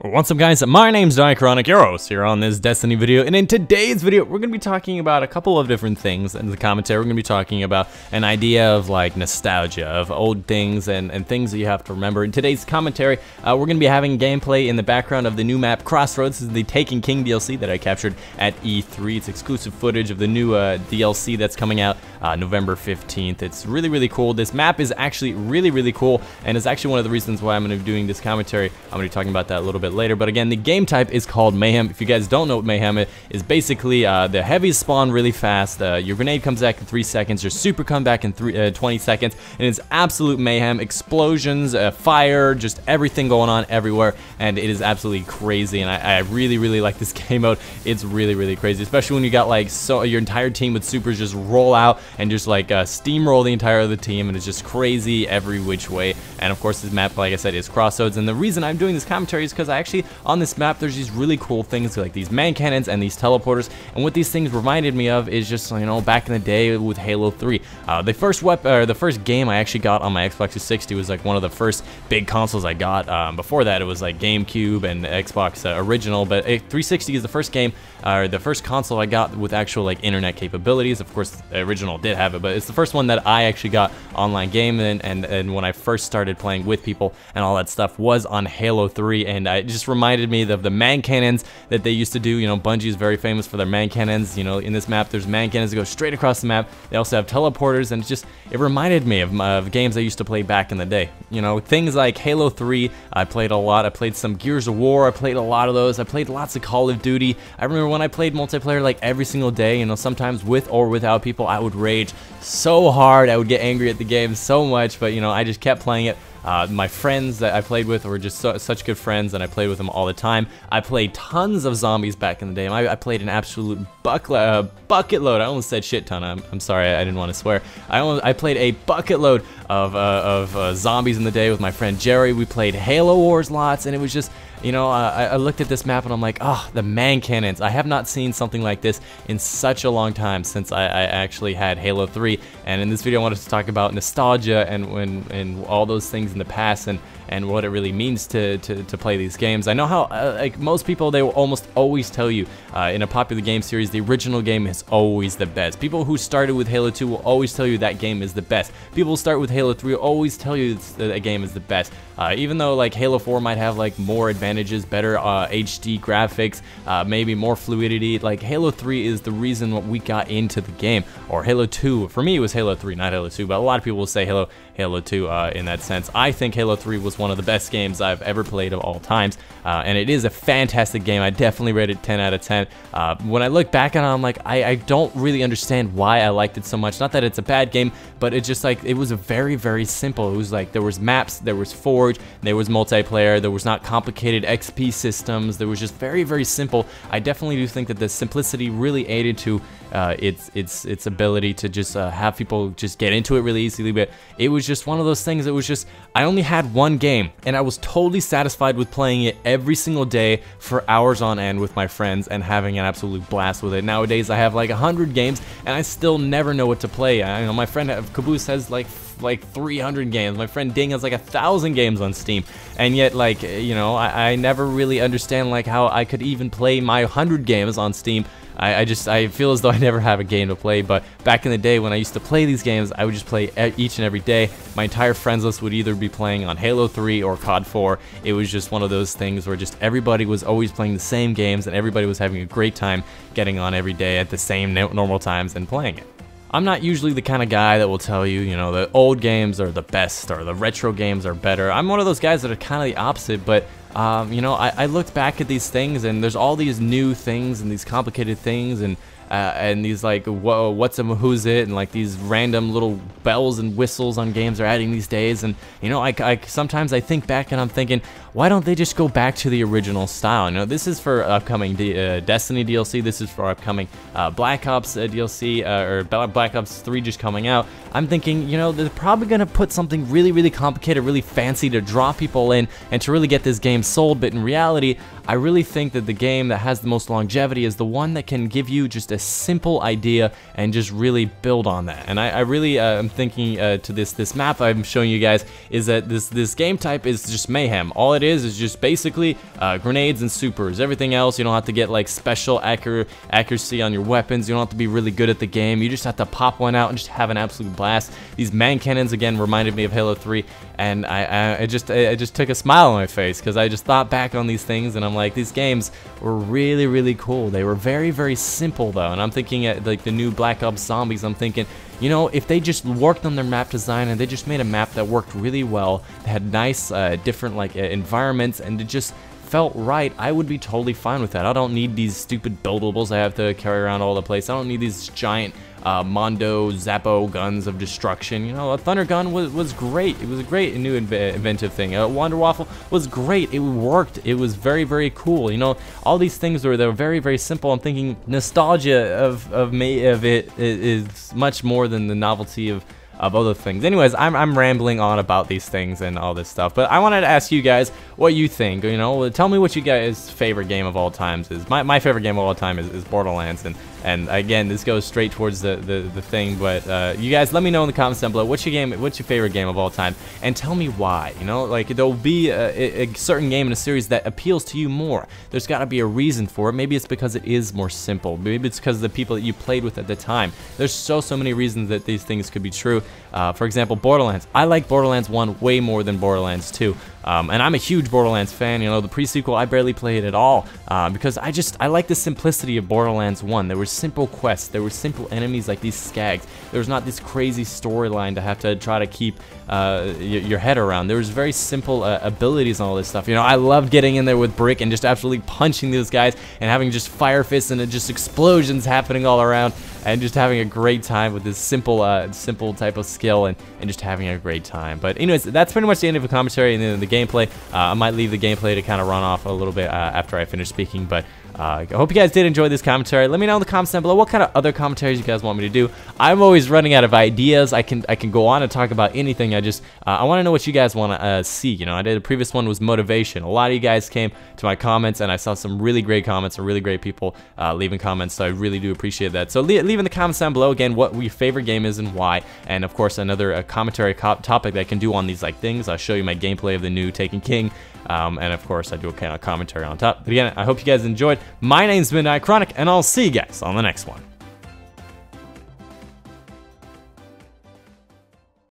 What's up, guys? My name's Diachronic Euros here on this Destiny video, and in today's video we're going to be talking about a couple of different things. In the commentary we're going to be talking about an idea of like nostalgia of old things and things that you have to remember. In today's commentary we're going to be having gameplay in the background of the new map Crossroads. This is the Taken King DLC that I captured at E3. It's exclusive footage of the new DLC that's coming out November 15th. It's really cool. This map is actually really cool, and it's actually one of the reasons why I'm going to be doing this commentary. I'm going to be talking about that a little bit later, but again, the game type is called Mayhem. If you guys don't know what Mayhem is, basically the heavies spawn really fast, your grenade comes back in 3 seconds, your super come back in 20 seconds, and it's absolute mayhem, explosions, fire, just everything going on everywhere, and it is absolutely crazy, and I really like this game mode. It's really crazy, especially when you got like your entire team with supers just roll out and just like steamroll the entire other team, and it's just crazy every which way. And of course this map, like I said, is Crossroads, and the reason I'm doing this commentary is because I actually, on this map, there's these really cool things like these man cannons and these teleporters, and what these things reminded me of is just, you know, back in the day with Halo 3. The first game I actually got on my Xbox 360 was like one of the first big consoles I got. Before that it was like GameCube and Xbox original, but 360 is the first game, or the first console I got with actual like internet capabilities. Of course the original did have it, but it's the first one that I actually got online game, and when I first started playing with people and all that stuff was on Halo 3, and it just reminded me of the man cannons that they used to do. You know, Bungie is very famous for their man cannons. You know, in this map there's man cannons that go straight across the map. They also have teleporters, and it reminded me of games I used to play back in the day. You know, things like Halo 3 I played a lot. I played some Gears of War, I played a lot of those. I played lots of Call of Duty. I remember when I played multiplayer like every single day, you know, sometimes with or without people. I would rage so hard, I would get angry at the game so much, but you know, I just kept playing it. My friends that I played with were just such good friends, and I played with them all the time. I played tons of zombies back in the day. I played an absolute bucket load. I almost said shit ton. I'm sorry, I didn't want to swear. I played a bucket load of zombies in the day with my friend Jerry. We played Halo Wars lots, and it was just, you know, I looked at this map and I'm like, oh, the man cannons. I have not seen something like this in such a long time since I actually had Halo 3. And in this video I wanted to talk about nostalgia and all those things in the past, and what it really means to play these games. I know how like most people, they will almost always tell you in a popular game series the original game is always the best. People who started with Halo 2 will always tell you that game is the best. People who start with Halo 3 will always tell you that game is the best. Even though like Halo 4 might have like more advantages, better HD graphics, maybe more fluidity, like Halo 3 is the reason what we got into the game. Or Halo 2, for me it was Halo 3, not Halo 2, but a lot of people will say Halo 2 in that sense. I think Halo 3 was one of the best games I've ever played of all times, and it is a fantastic game. I definitely rate it 10 out of 10. When I look back on it, I'm like, I don't really understand why I liked it so much. Not that it's a bad game, but it just like, it was a very simple. It was like, there was maps, there was Forge, there was multiplayer, there was not complicated XP systems, there was just very simple. I definitely do think that the simplicity really aided to its ability to just have people just get into it really easily. But it was just one of those things that was just, I only had one game, and I was totally satisfied with playing it every single day for hours on end with my friends and having an absolute blast with it. Nowadays I have like 100 games and I still never know what to play. I know my friend Caboose has like 300 games. My friend Ding has like 1,000 games on Steam, and yet, like, you know, I never really understand like how I could even play my 100 games on Steam. I feel as though I never have a game to play. But back in the day when I used to play these games, I would just play each and every day. My entire friends list would either be playing on Halo 3 or COD 4. It was just one of those things where just everybody was always playing the same games, and everybody was having a great time getting on every day at the same normal times and playing it. I'm not usually the kind of guy that will tell you, you know, the old games are the best or the retro games are better. I'm one of those guys that are kind of the opposite, but you know, I looked back at these things, and there's all these new things and these complicated things, and these like, whoa, what's a who's it, and like these random little bells and whistles on games are adding these days. And you know, sometimes I think back and I'm thinking, why don't they just go back to the original style? You know, this is for upcoming Destiny DLC, this is for upcoming Black Ops DLC, or Black Ops 3 just coming out. I'm thinking, you know, they're probably gonna put something really complicated, really fancy to draw people in and to really get this game sold. But in reality, I really think that the game that has the most longevity is the one that can give you just a simple idea and just really build on that. And I really am thinking to this map I'm showing you guys is that this game type is just Mayhem. All it is just basically grenades and supers. Everything else, you don't have to get like special accuracy on your weapons. You don't have to be really good at the game. You just have to pop one out and just have an absolute blast. These man cannons again reminded me of Halo 3, and I just took a smile on my face because I just thought back on these things and I'm like, these games were really cool. They were very simple though, and I'm thinking at like the new Black Ops Zombies, I'm thinking, you know, if they just worked on their map design and they just made a map that worked really well, that had nice different like environments, and it just felt right, I would be totally fine with that. I don't need these stupid buildables I have to carry around all the place. I don't need these giant Mondo Zappo guns of destruction. You know, a Thunder Gun was great. It was a great new inventive thing. Wonder Waffle was great. It worked. It was very cool. You know, all these things they were very simple. I'm thinking nostalgia of it is much more than the novelty of other things. Anyways, I'm rambling on about these things and all this stuff, but I wanted to ask you guys what you think. You know, tell me what you guys' favorite game of all times is. My favorite game of all time is Borderlands, and again, this goes straight towards the thing, but you guys let me know in the comments down below what's your favorite game of all time, and tell me why. You know, like there'll be a certain game in a series that appeals to you more. There's got to be a reason for it. Maybe it's because it is more simple. Maybe it's because of the people that you played with at the time. There's so many reasons that these things could be true. For example, Borderlands. I like Borderlands 1 way more than Borderlands 2. And I'm a huge Borderlands fan. You know, the pre-sequel I barely played at all because I like the simplicity of Borderlands 1. There were simple quests, there were simple enemies like these skags. There was not this crazy storyline to have to try to keep your head around. There was very simple abilities and all this stuff. You know, I loved getting in there with Brick and just absolutely punching those guys and having just fire fists and just explosions happening all around, and just having a great time with this simple type of skill and just having a great time. But anyways, that's pretty much the end of the commentary and then the gameplay. I might leave the gameplay to kind of run off a little bit after I finish speaking, but I hope you guys did enjoy this commentary. Let me know in the comments down below what kind of other commentaries you guys want me to do. I'm always running out of ideas. I can go on and talk about anything. I want to know what you guys want to see. You know, I did the previous one was motivation. A lot of you guys came to my comments, and I saw some really great comments and really great people leaving comments, so I really do appreciate that. So leave in the comments down below again what your favorite game is and why, and of course another commentary topic that I can do on these like things. I'll show you my gameplay of the new Taken King. And of course I do a kind of commentary on top. But again, I hope you guys enjoyed. My name's been Iconic, and I'll see you guys on the next one.